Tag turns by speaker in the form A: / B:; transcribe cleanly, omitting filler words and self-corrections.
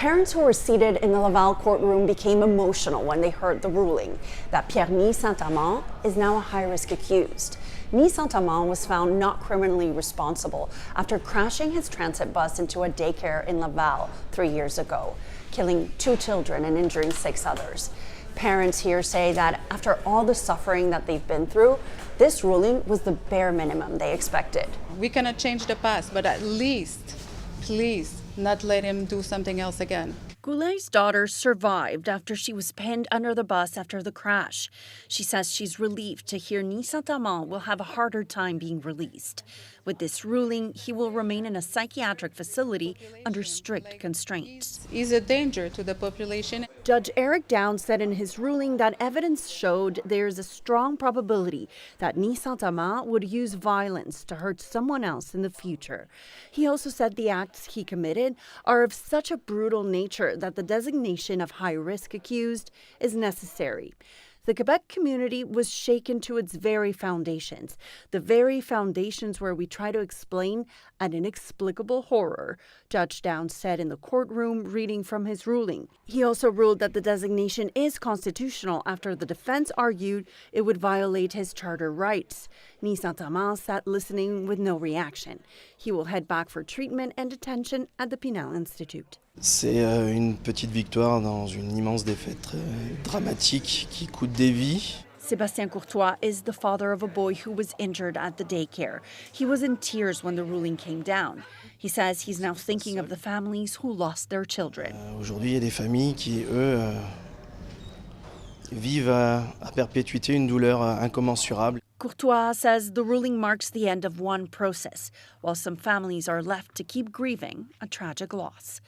A: Parents who were seated in the Laval courtroom became emotional when they heard the ruling that Pierre Ny St-Amand is now a high-risk accused. Ny St-Amand was found not criminally responsible after crashing his transit bus into a daycare in Laval 3 years ago, killing 2 children and injuring 6 others. Parents here say that after all the suffering that they've been through, this ruling was the bare minimum they expected.
B: We cannot change the past, but at least, please, not let him do something else again.
C: Goulet's daughter survived after she was pinned under the bus after the crash. She says she's relieved to hear Ny St-Amand will have a harder time being released. With this ruling, he will remain in a psychiatric facility under strict constraints.
B: He's a danger to the population.
C: Judge Eric Downs said in his ruling that evidence showed there is a strong probability that Ny St-Amand would use violence to hurt someone else in the future. He also said the acts he committed are of such a brutal nature that the designation of high-risk accused is necessary. The Quebec community was shaken to its very foundations, the very foundations where we try to explain an inexplicable horror, Judge Downs said in the courtroom reading from his ruling. He also ruled that the designation is constitutional after the defense argued it would violate his charter rights. Ny St-Amand sat listening with no reaction. He will head back for treatment and detention at the Pinel Institute.
D: C'est une petite victoire dans une immense défaite très dramatique qui coûte des vies.
C: Sébastien Courtois is the father of a boy who was injured at the daycare. He was in tears when the ruling came down. He says he's now thinking of the families who lost their children.
D: Aujourd'hui, il y a des familles qui, eux, vivent à perpétuité une douleur incommensurable.
C: Courtois says the ruling marks the end of one process, while some families are left to keep grieving a tragic loss.